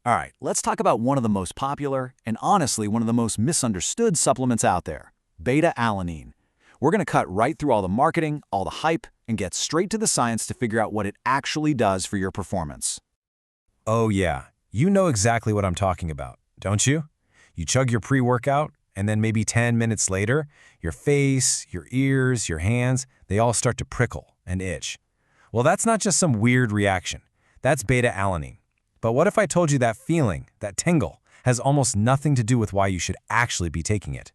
All right, let's talk about one of the most popular and honestly one of the most misunderstood supplements out there, beta-alanine. We're going to cut right through all the marketing, all the hype, and get straight to the science to figure out what it actually does for your performance. Oh yeah, you know exactly what I'm talking about, don't you? You chug your pre-workout, and then maybe 10 minutes later, your face, your ears, your hands, they all start to prickle and itch. Well, that's not just some weird reaction. That's beta-alanine. But what if I told you that feeling, that tingle, has almost nothing to do with why you should actually be taking it?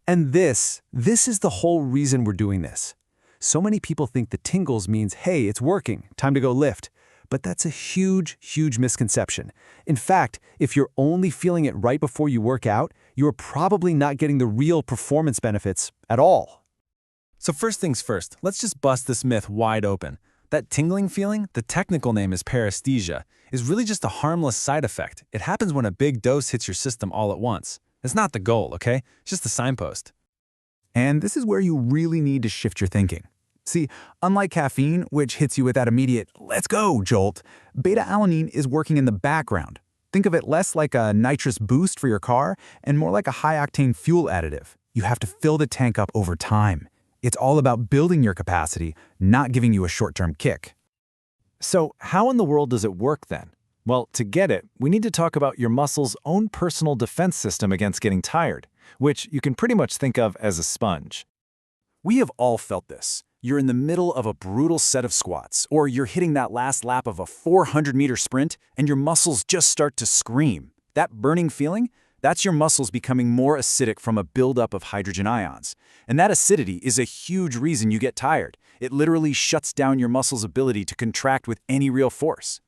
And this is the whole reason we're doing this. So many people think the tingles means, hey, it's working, time to go lift. But that's a huge, huge misconception. In fact, if you're only feeling it right before you work out, you're probably not getting the real performance benefits at all. So first things first, let's just bust this myth wide open. That tingling feeling, the technical name is paresthesia, is really just a harmless side effect. It happens when a big dose hits your system all at once. It's not the goal, okay? It's just a signpost. And this is where you really need to shift your thinking. See, unlike caffeine, which hits you with that immediate, let's go, jolt, beta-alanine is working in the background. Think of it less like a nitrous boost for your car and more like a high-octane fuel additive. You have to fill the tank up over time. It's all about building your capacity, not giving you a short-term kick. So how in the world does it work then? Well, to get it, we need to talk about your muscle's own personal defense system against getting tired, which you can pretty much think of as a sponge. We have all felt this. You're in the middle of a brutal set of squats, or you're hitting that last lap of a 400-meter sprint, and your muscles just start to scream. That burning feeling? That's your muscles becoming more acidic from a buildup of hydrogen ions. And that acidity is a huge reason you get tired. It literally shuts down your muscles' ability to contract with any real force.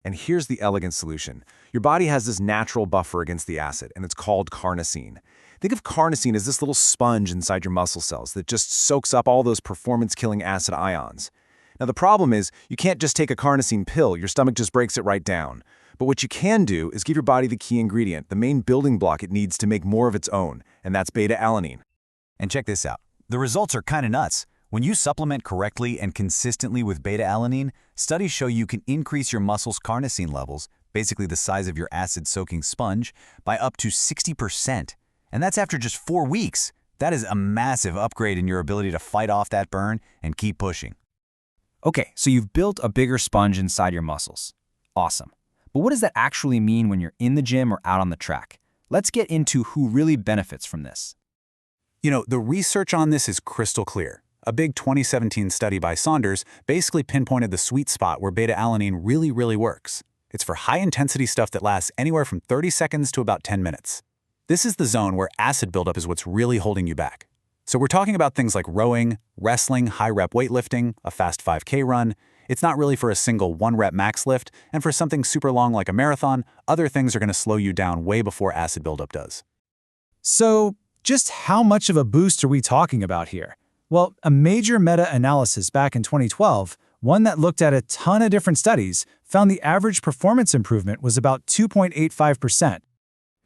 And here's the elegant solution. Your body has this natural buffer against the acid, and it's called carnosine. Think of carnosine as this little sponge inside your muscle cells that just soaks up all those performance-killing acid ions. Now the problem is, you can't just take a carnosine pill, your stomach just breaks it right down. But what you can do is give your body the key ingredient, the main building block it needs to make more of its own, and that's beta-alanine. And check this out. The results are kind of nuts. When you supplement correctly and consistently with beta-alanine, studies show you can increase your muscle's carnosine levels, basically the size of your acid-soaking sponge, by up to 60%. And that's after just 4 weeks. That is a massive upgrade in your ability to fight off that burn and keep pushing. Okay, so you've built a bigger sponge inside your muscles. Awesome. But what does that actually mean when you're in the gym or out on the track? Let's get into who really benefits from this. You know, the research on this is crystal clear. A big 2017 study by Saunders basically pinpointed the sweet spot where beta-alanine really works. It's for high-intensity stuff that lasts anywhere from 30 seconds to about 10 minutes. This is the zone where acid buildup is what's really holding you back. So we're talking about things like rowing, wrestling, high-rep weightlifting, a fast 5K run. It's not really for a single 1-rep max lift, and for something super long like a marathon, other things are going to slow you down way before acid buildup does. So, just how much of a boost are we talking about here? Well, a major meta-analysis back in 2012, one that looked at a ton of different studies, found the average performance improvement was about 2.85%.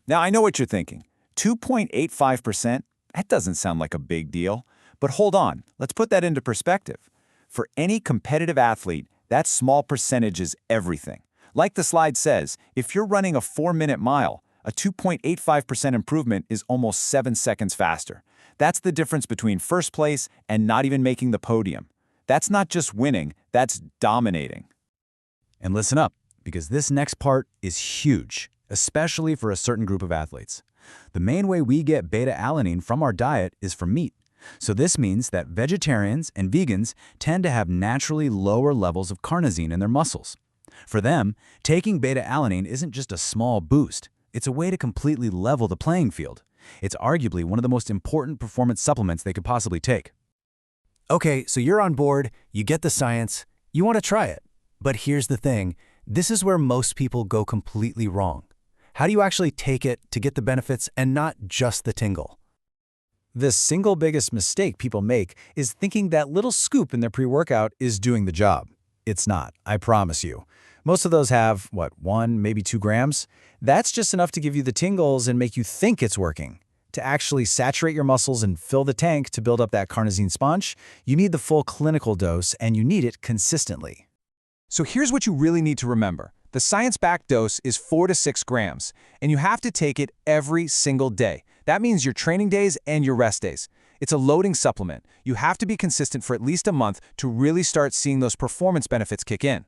Now, I know what you're thinking. 2.85%? That doesn't sound like a big deal. But hold on, let's put that into perspective. For any competitive athlete, that small percentage is everything. Like the slide says, if you're running a 4-minute mile, a 2.85% improvement is almost 7 seconds faster. That's the difference between first place and not even making the podium. That's not just winning, that's dominating. And listen up, because this next part is huge, especially for a certain group of athletes. The main way we get beta-alanine from our diet is from meat. So this means that vegetarians and vegans tend to have naturally lower levels of carnosine in their muscles. For them, taking beta-alanine isn't just a small boost. It's a way to completely level the playing field. It's arguably one of the most important performance supplements they could possibly take. Okay, so you're on board, you get the science, you want to try it. But here's the thing, this is where most people go completely wrong. How do you actually take it to get the benefits and not just the tingle? The single biggest mistake people make is thinking that little scoop in their pre-workout is doing the job. It's not, I promise you. Most of those have, 1, maybe 2 grams? That's just enough to give you the tingles and make you think it's working. To actually saturate your muscles and fill the tank to build up that carnosine sponge, you need the full clinical dose and you need it consistently. So here's what you really need to remember. The science-backed dose is 4 to 6 grams, and you have to take it every single day. That means your training days and your rest days. It's a loading supplement. You have to be consistent for at least a month to really start seeing those performance benefits kick in.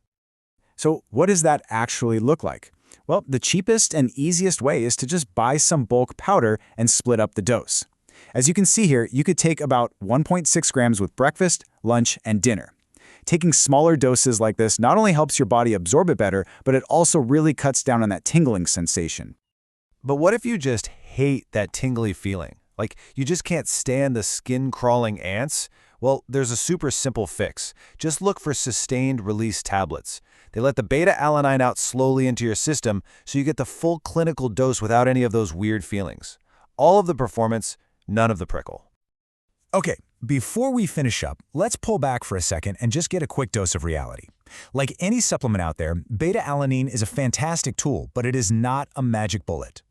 So what does that actually look like? Well, the cheapest and easiest way is to just buy some bulk powder and split up the dose. As you can see here, you could take about 1.6 grams with breakfast, lunch, and dinner. Taking smaller doses like this not only helps your body absorb it better, but it also really cuts down on that tingling sensation. But what if you just hate that tingly feeling? Like you just can't stand the skin-crawling ants? Well, there's a super simple fix. Just look for sustained release tablets. They let the beta-alanine out slowly into your system so you get the full clinical dose without any of those weird feelings. All of the performance, none of the prickle. Okay, before we finish up, let's pull back for a second and just get a quick dose of reality. Like any supplement out there, beta-alanine is a fantastic tool, but it is not a magic bullet.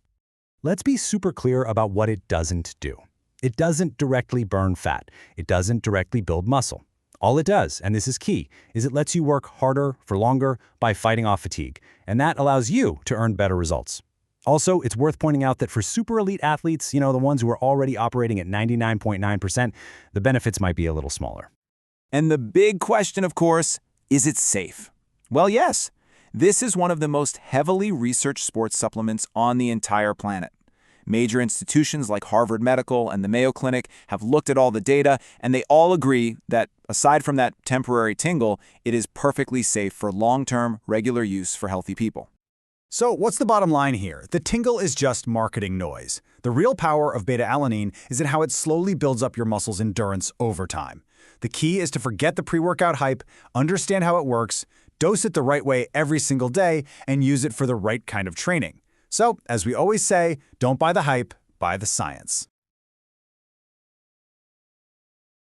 Let's be super clear about what it doesn't do. It doesn't directly burn fat. It doesn't directly build muscle. All it does, and this is key, is it lets you work harder for longer by fighting off fatigue, and that allows you to earn better results. Also, it's worth pointing out that for super elite athletes, the ones who are already operating at 99.9%, the benefits might be a little smaller. And the big question, of course, is it safe? Well, yes. This is one of the most heavily researched sports supplements on the entire planet. Major institutions like Harvard Medical and the Mayo Clinic have looked at all the data, and they all agree that, aside from that temporary tingle, it is perfectly safe for long-term, regular use for healthy people. So what's the bottom line here? The tingle is just marketing noise. The real power of beta-alanine is in how it slowly builds up your muscle's endurance over time. The key is to forget the pre-workout hype, understand how it works, dose it the right way every single day, and use it for the right kind of training. So, as we always say, don't buy the hype, buy the science.